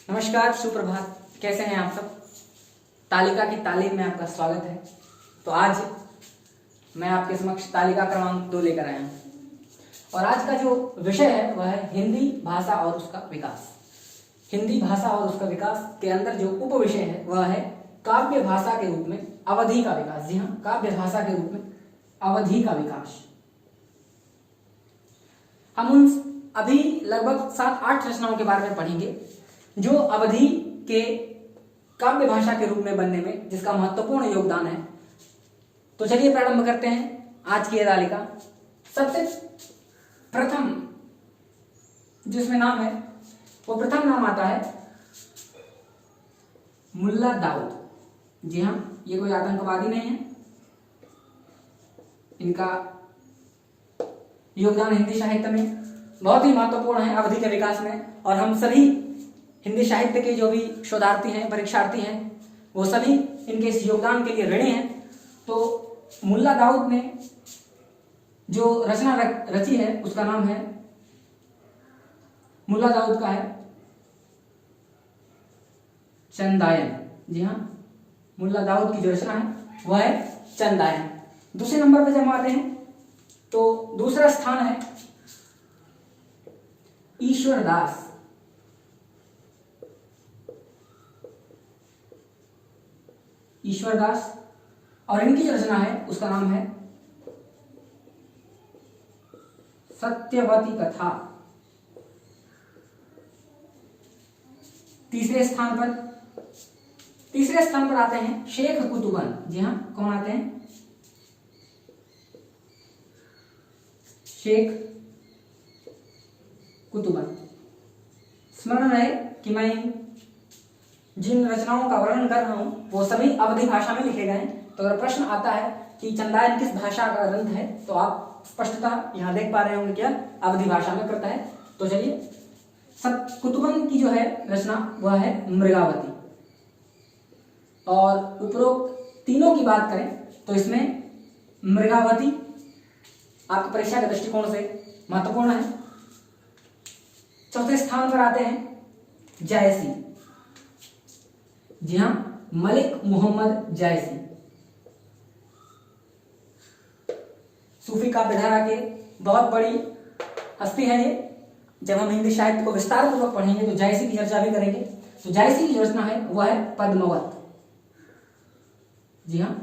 नमस्कार, सुप्रभात। कैसे हैं आप सब? तालिका की तालीम में आपका स्वागत है। तो आज मैं आपके समक्ष तालिका क्रमांक 2 लेकर आया हूँ और आज का जो विषय है वह है हिंदी भाषा और उसका विकास। हिंदी भाषा और उसका विकास के अंदर जो उप विषय है वह है काव्य भाषा के रूप में अवधि का विकास। जी हाँ, काव्य भाषा के रूप में अवधि का विकास। हम उन अभी लगभग 7-8 रचनाओं के बारे में पढ़ेंगे जो अवधि के काव्य भाषा के रूप में बनने में जिसका महत्वपूर्ण योगदान है। तो चलिए प्रारंभ करते हैं आज की यह तालिका। सबसे प्रथम जिसमें नाम है वो प्रथम नाम आता है मुल्ला दाऊद। जी हाँ, ये कोई आतंकवादी नहीं है। इनका योगदान हिंदी साहित्य में बहुत ही महत्वपूर्ण है अवधि के विकास में, और हम सभी हिंदी साहित्य के जो भी शोधार्थी हैं, परीक्षार्थी हैं, वो सभी इनके इस योगदान के लिए ऋणी हैं। तो मुल्ला दाऊद ने जो रचना रची है उसका नाम है, मुल्ला दाऊद का है चंदायन। जी हाँ, मुल्ला दाऊद की जो रचना है वह है चंदायन। दूसरे नंबर पर जब हम आते हैं तो दूसरा स्थान है ईश्वरदास। ईश्वरदास, और इनकी जो रचना है उसका नाम है सत्यवती कथा। तीसरे स्थान पर आते हैं शेख कुतुबन। जी हाँ, कौन आते हैं? शेख कुतुबन। स्मरण रहे कि मैं जिन रचनाओं का वर्णन कर रहा हूं वो सभी अवधि भाषा में लिखे गए हैं। तो अगर प्रश्न आता है कि चंदायन किस भाषा का ग्रंथ है तो आप स्पष्टता यहां देख पा रहे होंगे क्या अवधि भाषा में करता है। तो चलिए, कुतुबन की जो है रचना वह है मृगावती, और उपरोक्त तीनों की बात करें तो इसमें मृगावती आपकी परीक्षा के दृष्टिकोण से महत्वपूर्ण है। चौथे स्थान पर आते हैं जायसी। जी हाँ, मलिक मोहम्मद जायसी। सूफी काव्यधारा के बहुत बड़ी हस्ती है ये। जब हम हिंदी साहित्य को विस्तार पूर्वक पढ़ेंगे तो जायसी की चर्चा भी करेंगे। तो जायसी की जो रचना है वह है पद्मवत। जी हाँ,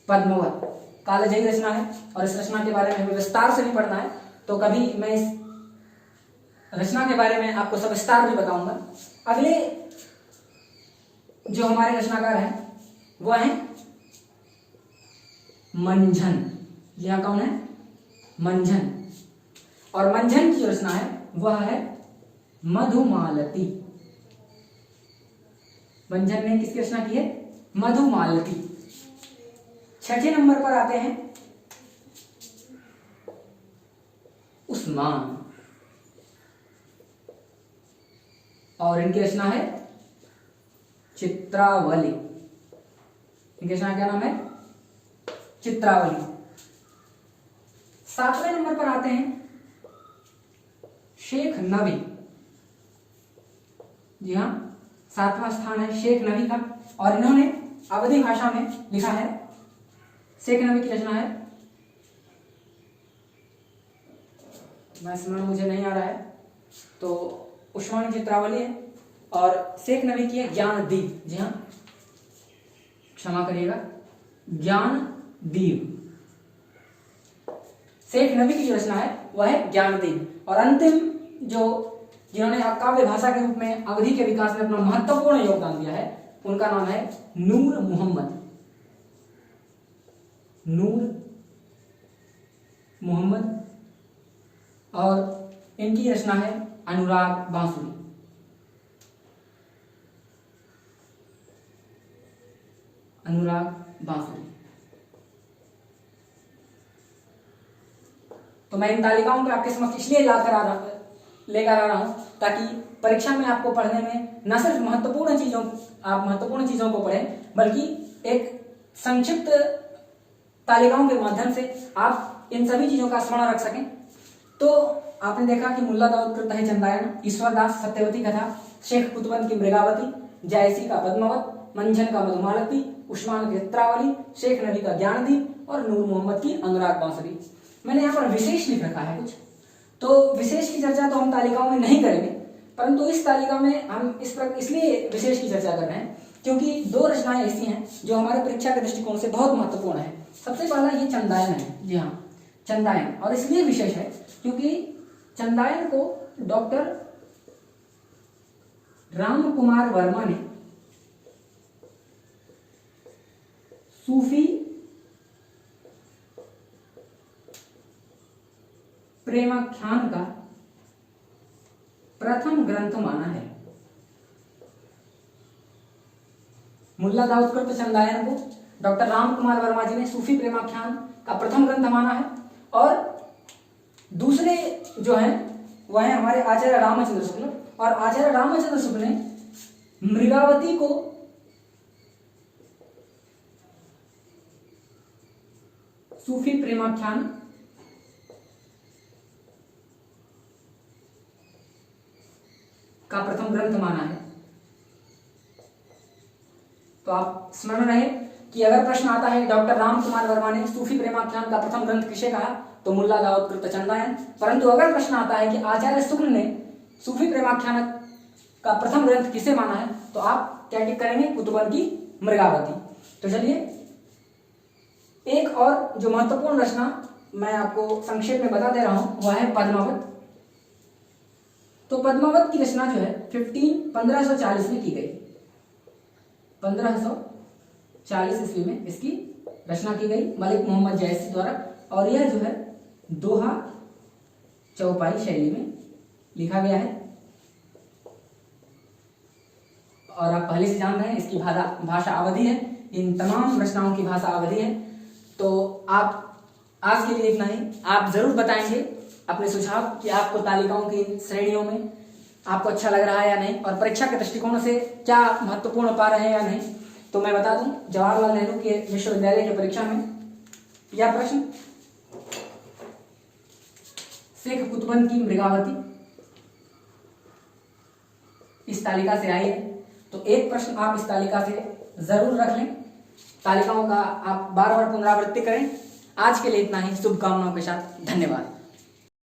पद्मवत कालजयी रचना है, और इस रचना के बारे में हमें विस्तार से भी पढ़ना है। तो कभी मैं इस रचना के बारे में आपको सविस्तार भी बताऊंगा। अगले जो हमारे रचनाकार हैं वह है मंझन। जी हाँ, कौन है? मंझन। और मंझन की जो रचना है वह है मधुमालती। मंझन ने किसकी रचना की है? मधुमालती। छठे नंबर पर आते हैं उस्मान, और इनकी रचना है चित्रावली। इनकी रचना क्या नाम है? चित्रावली। सातवें नंबर पर आते हैं शेख नबी। जी हाँ, सातवां स्थान है शेख नबी का, और इन्होंने अवधि भाषा में लिखा है। शेख नबी की रचना है, मैं स्मरण मुझे नहीं आ रहा है, तो उस्मान चित्रावली है, और शेख नबी की है ज्ञानदीप। जी हाँ, क्षमा करिएगा, ज्ञानदीप। शेख नबी की जो रचना है वह है ज्ञानदीप। और अंतिम जो जिन्होंने काव्य भाषा के रूप में अवधि के विकास में अपना महत्वपूर्ण योगदान दिया है उनका नाम है नूर मोहम्मद। नूर मोहम्मद, और इनकी रचना है अनुराग बांसुरी। अनुराग बांसुरी। तो मैं इन तालिकाओं को आपके समक्ष इसलिए लेकर आ रहा हूं ताकि परीक्षा में आपको पढ़ने में न सिर्फ महत्वपूर्ण चीजों को पढ़ें, बल्कि एक संक्षिप्त तालिकाओं के माध्यम से आप इन सभी चीजों का स्मरण रख सकें। तो आपने देखा कि मुल्ला दाऊद कृत है चंदायन, ईश्वरदास सत्यवती कथा, शेख कुतुबन की मृगावती, जायसी का पद्मावत, मंझन का मधुमालती, उस्मान की चित्रावली, शेख नबी का ज्ञानदीप और नूर मोहम्मद की अनुराग बांसुरी। मैंने यहाँ पर विशेष लिख रखा है कुछ, तो विशेष की चर्चा तो हम तालिकाओं में नहीं करेंगे, परंतु इस तालिका में हम इसलिए विशेष की चर्चा कर रहे हैं क्योंकि दो रचनाएं ऐसी हैं जो हमारे परीक्षा के दृष्टिकोण से बहुत महत्वपूर्ण है। सबसे पहला ये चंदायन है, जी हाँ चंदायन, और इसलिए विशेष है क्योंकि चंदायन को डॉक्टर राम कुमार वर्मा ने सूफी प्रेमाख्यान का प्रथम ग्रंथ माना है। मुल्ला दाऊद कृत चंदायन को डॉक्टर राम कुमार वर्मा जी ने सूफी प्रेमाख्यान का प्रथम ग्रंथ माना है, और दूसरे जो हैं वह है हमारे आचार्य रामचंद्र शुक्ल, और आचार्य रामचंद्र शुक्ल ने मृगावती को सूफी प्रेमाख्यान का प्रथम ग्रंथ माना है। तो आप स्मरण रहे कि अगर प्रश्न आता है डॉक्टर राम कुमार वर्मा ने सूफी प्रेमाख्यान का प्रथम ग्रंथ किसे कहा, तो मुल्ला दाऊद कृत चंदायन, परंतु अगर प्रश्न आता है कि आचार्य शुक्ल ने सूफी प्रेमाख्यान का प्रथम ग्रंथ किसे माना है, तो आप क्या टिक करेंगे, कुतुबन की मृगावती। तो चलिए एक और जो महत्वपूर्ण रचना मैं आपको संक्षेप में बता दे रहा हूं वह है पद्मावत। तो पद्मावत की रचना जो है 1540 में की गई, 1540 ईस्वी में इसकी रचना की गई मलिक मोहम्मद जायसी द्वारा, और यह जो है दोहा चौपाई शैली में लिखा गया है। और आप पहले से जान रहे हैं इसकी भाषा अवधी है, इन तमाम रचनाओं की भाषा अवधी है। तो आप आज के लिए इतना ही। आप जरूर बताएंगे अपने सुझाव कि आपको तालिकाओं की श्रेणियों में आपको अच्छा लग रहा है या नहीं, और परीक्षा के दृष्टिकोण से क्या महत्वपूर्ण पा रहे हैं या नहीं। तो मैं बता दूं, जवाहरलाल नेहरू के विश्वविद्यालय की परीक्षा में यह प्रश्न शेख कुतुबन की मृगावती इस तालिका से आई है, तो एक प्रश्न आप इस तालिका से जरूर रख लें। तालिकाओं का आप बार बार पुनरावृत्ति करें। आज के लिए इतना ही, शुभकामनाओं के साथ, धन्यवाद।